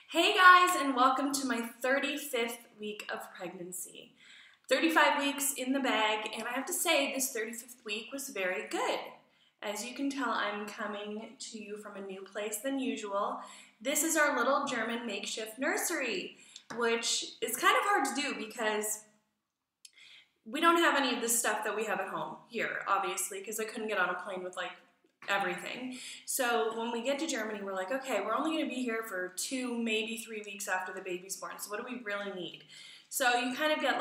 Hey guys, and welcome to my 35th week of pregnancy. 35 weeks in the bag, and I have to say this 35th week was very good. As you can tell, I'm coming to you from a new place than usual. This is our little German makeshift nursery, which is kind of hard to do because we don't have any of this stuff that we have at home here, obviously, because I couldn't get on a plane with everything. So when we get to Germany, we're like, okay, we're only going to be here for 2, maybe 3 weeks after the baby's born. So what do we really need? So you kind of get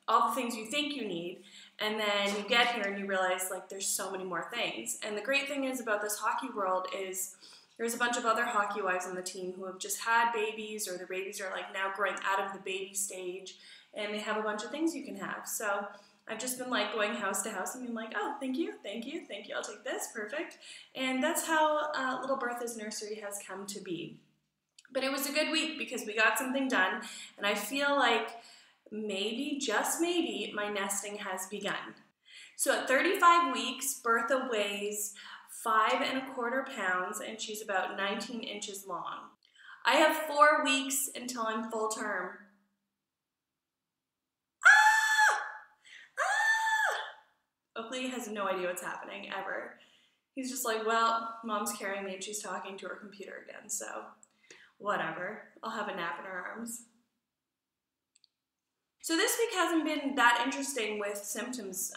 all the things you think you need, and then you get here and you realize there's so many more things. And the great thing is about this hockey world is there's a bunch of other hockey wives on the team who have just had babies, or their babies are now growing out of the baby stage, and they have a bunch of things you can have. So I've just been going house to house and being oh, thank you, thank you, thank you, I'll take this, perfect. And that's how Little Bertha's nursery has come to be. But it was a good week because we got something done, and I feel like maybe, just maybe, my nesting has begun. So at 35 weeks, Bertha weighs 5¼ pounds, and she's about 19 inches long. I have 4 weeks until I'm full term. Oakley has no idea what's happening, ever. He's just well, Mom's carrying me and she's talking to her computer again, so whatever. I'll have a nap in her arms. So this week hasn't been that interesting with symptoms.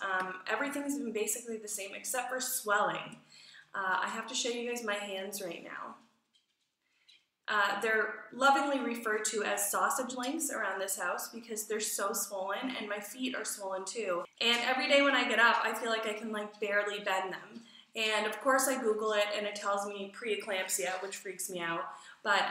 Everything's been basically the same except for swelling. I have to show you guys my hands right now. They're lovingly referred to as sausage links around this house because they're so swollen, and my feet are swollen too. And every day when I get up, I feel like I can barely bend them. And of course I Google it and it tells me preeclampsia, which freaks me out. But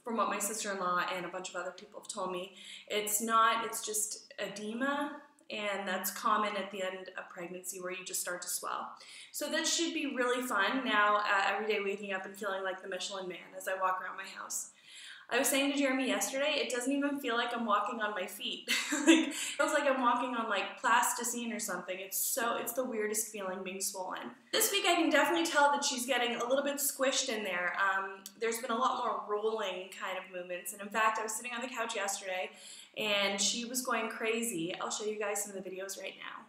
from what my sister-in-law and a bunch of other people have told me, it's not, it's just edema. And that's common at the end of pregnancy where you just start to swell. So this should be really fun now, every day waking up and feeling like the Michelin Man as I walk around my house. I was saying to Jeremy yesterday, it doesn't even feel like I'm walking on my feet. It feels like I'm walking on plasticine or something. It's the weirdest feeling being swollen. This week I can definitely tell that she's getting a little bit squished in there. There's been a lot more rolling kind of movements, and in fact I was sitting on the couch yesterday and she was going crazy. I'll show you guys some of the videos right now.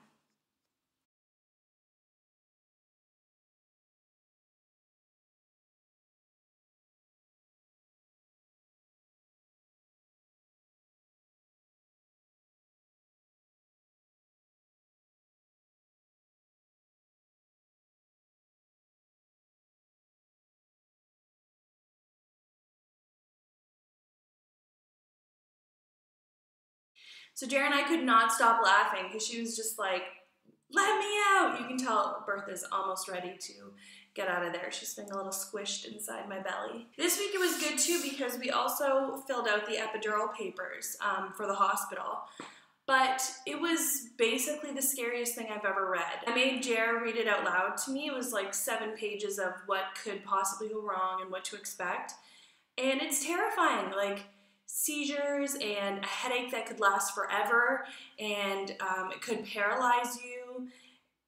So Jared and I could not stop laughing because she was just let me out. You can tell Bertha's almost ready to get out of there. She's feeling a little squished inside my belly. This week it was good too because we also filled out the epidural papers for the hospital. But it was basically the scariest thing I've ever read. I made Jer read it out loud to me. It was 7 pages of what could possibly go wrong and what to expect. And it's terrifying. Seizures and a headache that could last forever, and it could paralyze you,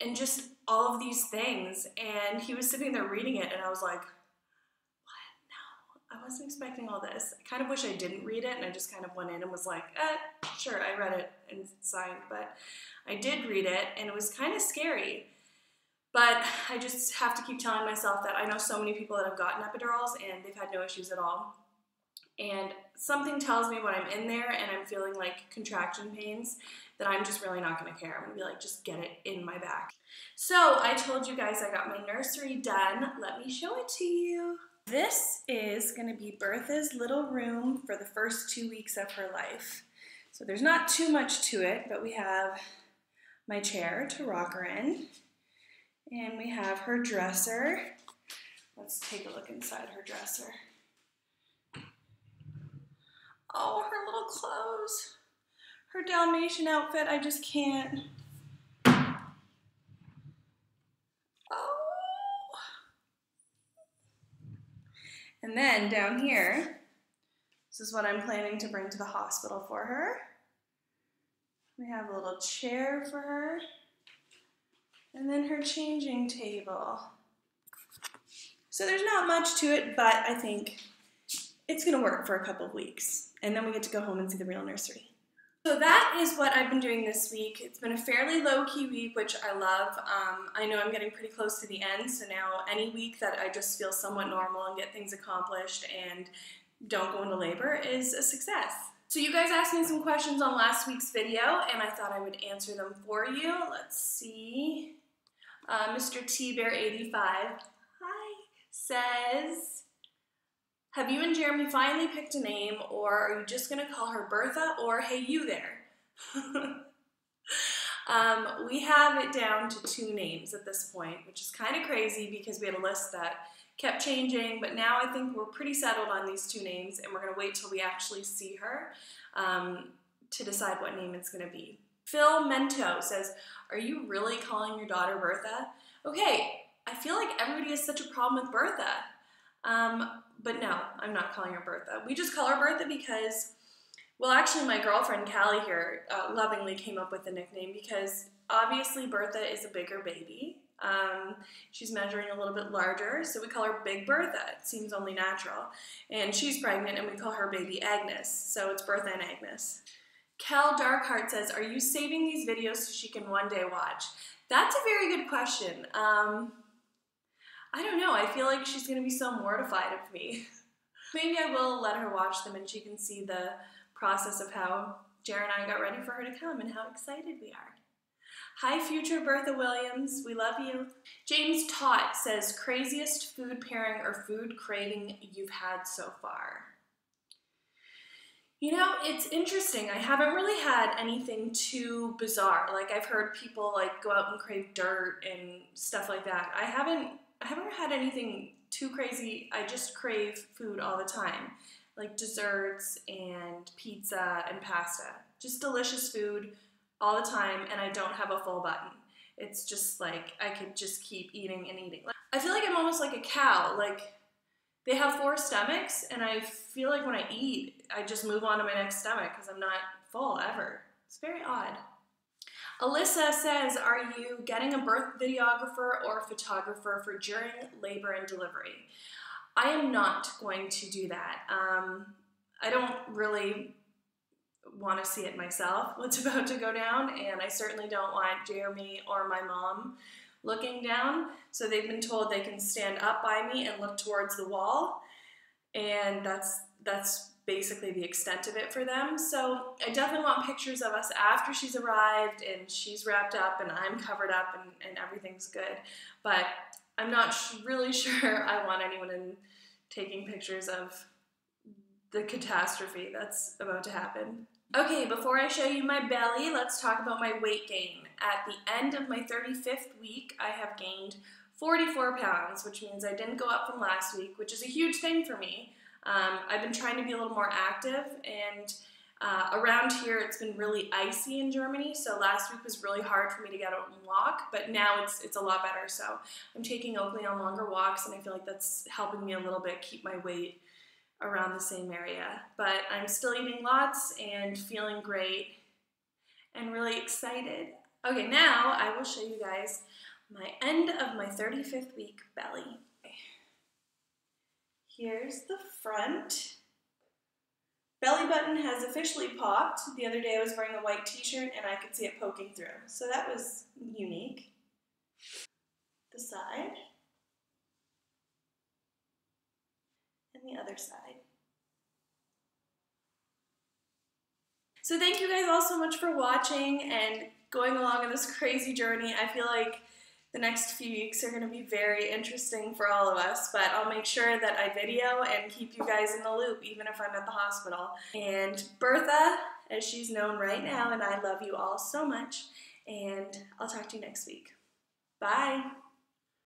and just all of these things. And he was sitting there reading it, and I was like, what? No, I wasn't expecting all this. I kind of wish I didn't read it, and I just kind of went in and was sure, I read it and signed, but I did read it, and it was kind of scary. But I just have to keep telling myself that I know so many people that have gotten epidurals, and they've had no issues at all. And something tells me when I'm in there and I'm feeling contraction pains that I'm just really not going to care. I'm going to be just get it in my back. So I told you guys I got my nursery done. Let me show it to you. This is going to be Bertha's little room for the first 2 weeks of her life. So there's not too much to it, but we have my chair to rock her in. And we have her dresser. Let's take a look inside her dresser. Oh, her little clothes. Her Dalmatian outfit, I just can't. Oh. And then down here, this is what I'm planning to bring to the hospital for her. We have a little chair for her. And then her changing table. So there's not much to it, but I think it's gonna work for a couple of weeks, and then we get to go home and see the real nursery. So that is what I've been doing this week. It's been a fairly low-key week, which I love. I know I'm getting pretty close to the end, so now any week that I just feel somewhat normal and get things accomplished and don't go into labor is a success. So you guys asked me some questions on last week's video, and I thought I would answer them for you. Let's see. Mr. T-Bear85, hi, says, have you and Jeremy finally picked a name, or are you just going to call her Bertha, or hey you there? We have it down to 2 names at this point, which is kind of crazy because we had a list that kept changing, but now I think we're pretty settled on these 2 names, and we're going to wait till we actually see her to decide what name it's going to be. Phil Mento says, are you really calling your daughter Bertha? Okay, I feel like everybody has such a problem with Bertha. But no, I'm not calling her Bertha. We just call her Bertha because, well, actually my girlfriend Callie here lovingly came up with the nickname because obviously Bertha is a bigger baby. She's measuring a little bit larger, so we call her Big Bertha. It seems only natural. And she's pregnant, and we call her baby Agnes, so it's Bertha and Agnes. Kel Darkheart says, are you saving these videos so she can one day watch? That's a very good question. I don't know. I feel like she's going to be so mortified of me. Maybe I will let her watch them and she can see the process of how Jared and I got ready for her to come and how excited we are. Hi, future Bertha Williams. We love you. James Tott says, craziest food pairing or food craving you've had so far? You know, it's interesting. I haven't really had anything too bizarre. Like, I've heard people, like, go out and crave dirt and stuff like that. I haven't had anything too crazy. I just crave food all the time, like desserts and pizza and pasta. Just delicious food all the time, and I don't have a full button. It's just like I could just keep eating and eating. I feel like I'm almost like a cow. Like, they have 4 stomachs, and I feel like when I eat, I just move on to my next stomach because I'm not full ever. It's very odd. Alyssa says, are you getting a birth videographer or photographer for during labor and delivery? I am not going to do that. I don't really want to see it myself, what's about to go down, and I certainly don't want Jeremy or my mom looking down. So they've been told they can stand up by me and look towards the wall, and that's basically the extent of it for them. So I definitely want pictures of us after she's arrived and she's wrapped up and I'm covered up and everything's good. But I'm not really sure I want anyone taking pictures of the catastrophe that's about to happen. Okay, before I show you my belly, let's talk about my weight gain. At the end of my 35th week, I have gained 44 pounds, which means I didn't go up from last week, which is a huge thing for me. I've been trying to be a little more active, and around here it's been really icy in Germany, so last week was really hard for me to get out and walk, but now it's a lot better. So I'm taking Oakley on longer walks, and I feel like that's helping me a little bit keep my weight around the same area. But I'm still eating lots and feeling great and really excited. Okay, now I will show you guys my end of my 35th week belly. Here's the front. Belly button has officially popped. The other day I was wearing a white t-shirt and I could see it poking through. So that was unique. The side. And the other side. So thank you guys all so much for watching and going along on this crazy journey. I feel like the next few weeks are going to be very interesting for all of us, but I'll make sure that I video and keep you guys in the loop, even if I'm at the hospital. And Bertha, as she's known right now, and I love you all so much, and I'll talk to you next week. Bye!